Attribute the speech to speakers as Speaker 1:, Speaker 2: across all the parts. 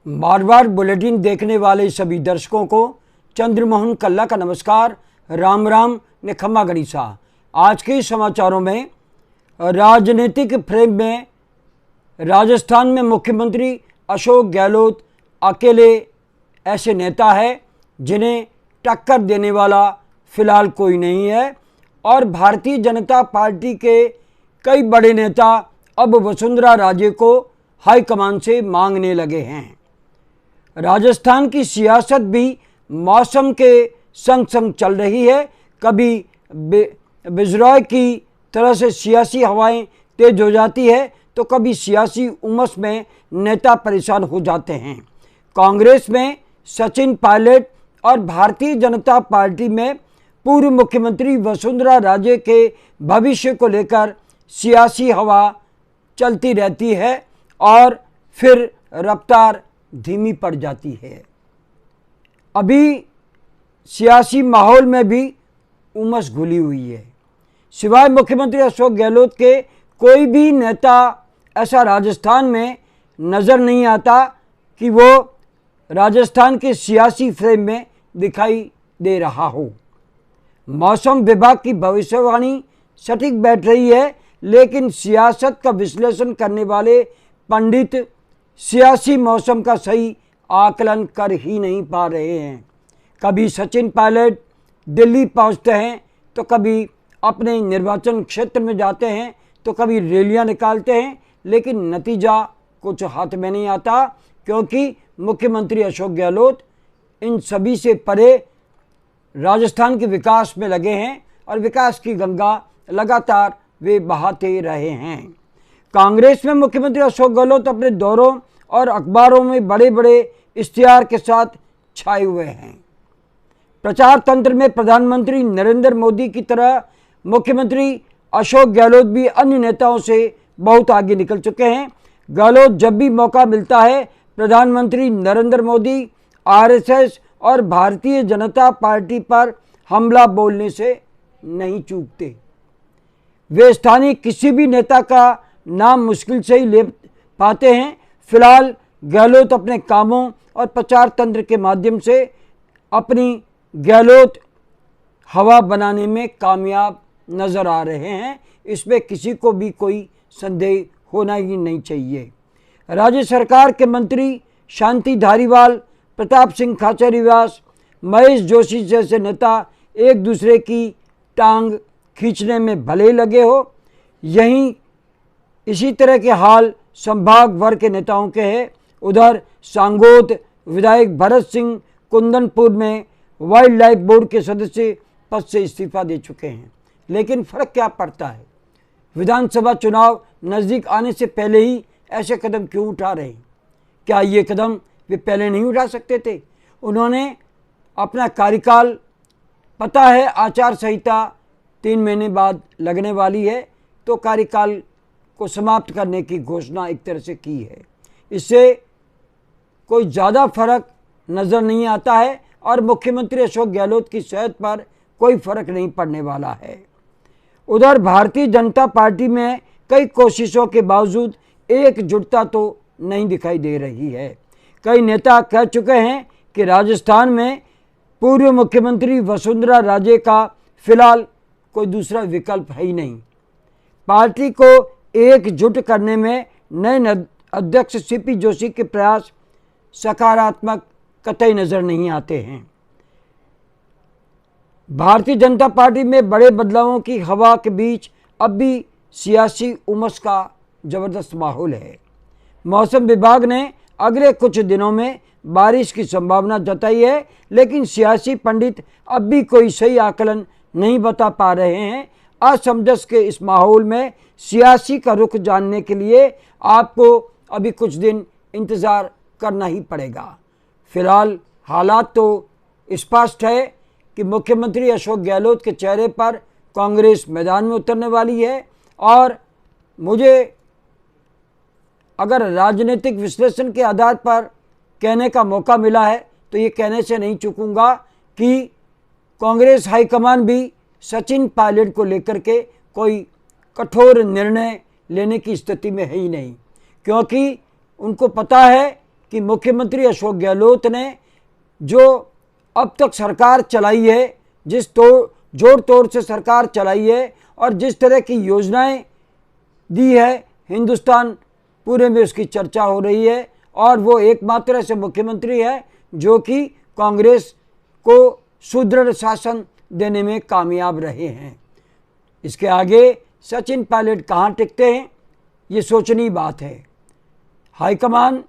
Speaker 1: बार बार bulletin देखने वाले सभी दर्शकों को चंद्रमोहन कल्ला का नमस्कार। राम राम ने खम्मा गणिसा। आज के समाचारों में राजनीतिक फ्रेम में राजस्थान में मुख्यमंत्री अशोक गहलोत अकेले ऐसे नेता है जिन्हें टक्कर देने वाला फिलहाल कोई नहीं है और भारतीय जनता पार्टी के कई बड़े नेता अब वसुंधरा राजे को हाईकमान से मांगने लगे हैं। राजस्थान की सियासत भी मौसम के संग संग चल रही है। कभी बिजरॉय की तरह से सियासी हवाएं तेज हो जाती है तो कभी सियासी उमस में नेता परेशान हो जाते हैं। कांग्रेस में सचिन पायलट और भारतीय जनता पार्टी में पूर्व मुख्यमंत्री वसुंधरा राजे के भविष्य को लेकर सियासी हवा चलती रहती है और फिर रफ्तार धीमी पड़ जाती है। अभी सियासी माहौल में भी उमस घुली हुई है। सिवाय मुख्यमंत्री अशोक गहलोत के कोई भी नेता ऐसा राजस्थान में नज़र नहीं आता कि वो राजस्थान के सियासी फ्रेम में दिखाई दे रहा हो। मौसम विभाग की भविष्यवाणी सटीक बैठ रही है, लेकिन सियासत का विश्लेषण करने वाले पंडित सियासी मौसम का सही आकलन कर ही नहीं पा रहे हैं। कभी सचिन पायलट दिल्ली पहुंचते हैं तो कभी अपने निर्वाचन क्षेत्र में जाते हैं तो कभी रैलियां निकालते हैं, लेकिन नतीजा कुछ हाथ में नहीं आता क्योंकि मुख्यमंत्री अशोक गहलोत इन सभी से परे राजस्थान के विकास में लगे हैं और विकास की गंगा लगातार वे बहाते रहे हैं। कांग्रेस में मुख्यमंत्री अशोक गहलोत अपने दौरों और अखबारों में बड़े बड़े इश्तिहार के साथ छाए हुए हैं। प्रचार तंत्र में प्रधानमंत्री नरेंद्र मोदी की तरह मुख्यमंत्री अशोक गहलोत भी अन्य नेताओं से बहुत आगे निकल चुके हैं। गहलोत जब भी मौका मिलता है प्रधानमंत्री नरेंद्र मोदी, आरएसएस और भारतीय जनता पार्टी पर हमला बोलने से नहीं चूकते। वे स्थानीय किसी भी नेता का नाम मुश्किल से ही ले पाते हैं। फिलहाल गहलोत अपने कामों और प्रचार तंत्र के माध्यम से अपनी गहलोत हवा बनाने में कामयाब नजर आ रहे हैं। इसमें किसी को भी कोई संदेह होना ही नहीं चाहिए। राज्य सरकार के मंत्री शांति धारीवाल, प्रताप सिंह खाचरियावास, महेश जोशी जैसे नेता एक दूसरे की टांग खींचने में भले लगे हो, यहीं इसी तरह के हाल संभाग वर्ग के नेताओं के हैं। उधर सांगोद विधायक भरत सिंह कुंदनपुर में वाइल्ड लाइफ बोर्ड के सदस्य पद से इस्तीफा दे चुके हैं, लेकिन फर्क क्या पड़ता है? विधानसभा चुनाव नज़दीक आने से पहले ही ऐसे कदम क्यों उठा रहे हैं? क्या ये कदम वे पहले नहीं उठा सकते थे? उन्होंने अपना कार्यकाल, पता है आचार संहिता 3 महीने बाद लगने वाली है, तो कार्यकाल को समाप्त करने की घोषणा एक तरह से की है। इससे कोई ज़्यादा फर्क नज़र नहीं आता है और मुख्यमंत्री अशोक गहलोत की सेहत पर कोई फर्क नहीं पड़ने वाला है। उधर भारतीय जनता पार्टी में कई कोशिशों के बावजूद एकजुटता तो नहीं दिखाई दे रही है। कई नेता कह चुके हैं कि राजस्थान में पूर्व मुख्यमंत्री वसुंधरा राजे का फिलहाल कोई दूसरा विकल्प है ही नहीं। पार्टी को एकजुट करने में नए अध्यक्ष सीपी जोशी के प्रयास सकारात्मक कतई नजर नहीं आते हैं। भारतीय जनता पार्टी में बड़े बदलावों की हवा के बीच अब भी सियासी उमस का जबरदस्त माहौल है। मौसम विभाग ने अगले कुछ दिनों में बारिश की संभावना जताई है, लेकिन सियासी पंडित अब भी कोई सही आकलन नहीं बता पा रहे हैं। असमंजस के इस माहौल में सियासी का रुख जानने के लिए आपको अभी कुछ दिन इंतज़ार करना ही पड़ेगा। फिलहाल हालात तो स्पष्ट है कि मुख्यमंत्री अशोक गहलोत के चेहरे पर कांग्रेस मैदान में उतरने वाली है और मुझे अगर राजनीतिक विश्लेषण के आधार पर कहने का मौका मिला है तो ये कहने से नहीं चूकूंगा कि कांग्रेस हाईकमान भी सचिन पायलट को लेकर के कोई कठोर निर्णय लेने की स्थिति में है ही नहीं, क्योंकि उनको पता है कि मुख्यमंत्री अशोक गहलोत ने जो अब तक सरकार चलाई है, जिस जोर तोड़ से सरकार चलाई है और जिस तरह की योजनाएं दी है, हिंदुस्तान पूरे में उसकी चर्चा हो रही है। और वो एकमात्र ऐसे मुख्यमंत्री है जो कि कांग्रेस को सुदृढ़ शासन देने में कामयाब रहे हैं। इसके आगे सचिन पायलट कहाँ टिकते हैं, ये सोचनी बात है। हाईकमान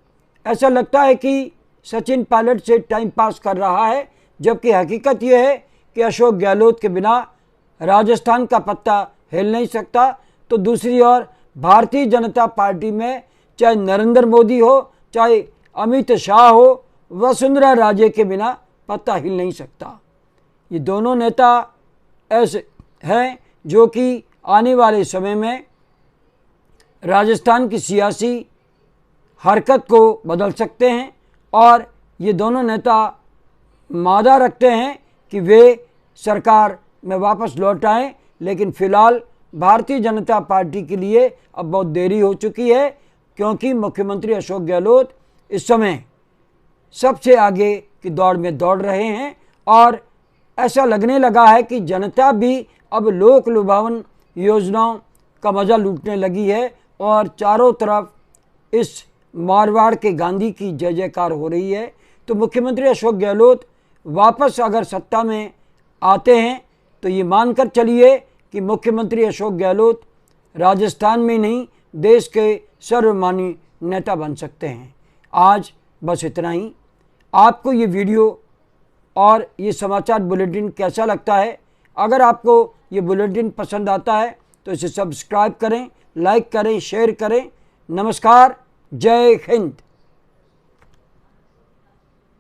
Speaker 1: ऐसा लगता है कि सचिन पायलट से टाइम पास कर रहा है, जबकि हकीकत यह है कि अशोक गहलोत के बिना राजस्थान का पत्ता हिल नहीं सकता। तो दूसरी ओर भारतीय जनता पार्टी में चाहे नरेंद्र मोदी हो, चाहे अमित शाह हो, वसुंधरा राजे के बिना पत्ता हिल नहीं सकता। ये दोनों नेता ऐसे हैं जो कि आने वाले समय में राजस्थान की सियासी हरकत को बदल सकते हैं और ये दोनों नेता मादा रखते हैं कि वे सरकार में वापस लौट आएं। लेकिन फ़िलहाल भारतीय जनता पार्टी के लिए अब बहुत देरी हो चुकी है, क्योंकि मुख्यमंत्री अशोक गहलोत इस समय सबसे आगे की दौड़ में दौड़ रहे हैं और ऐसा लगने लगा है कि जनता भी अब लोक लुभावन योजनाओं का मज़ा लूटने लगी है और चारों तरफ इस मारवाड़ के गांधी की जय जयकार हो रही है। तो मुख्यमंत्री अशोक गहलोत वापस अगर सत्ता में आते हैं तो ये मानकर चलिए कि मुख्यमंत्री अशोक गहलोत राजस्थान में नहीं, देश के सर्वमान्य नेता बन सकते हैं। आज बस इतना ही। आपको ये वीडियो और ये समाचार बुलेटिन कैसा लगता है? अगर आपको ये बुलेटिन पसंद आता है तो इसे सब्सक्राइब करें, लाइक करें, शेयर करें। नमस्कार, जय हिंद।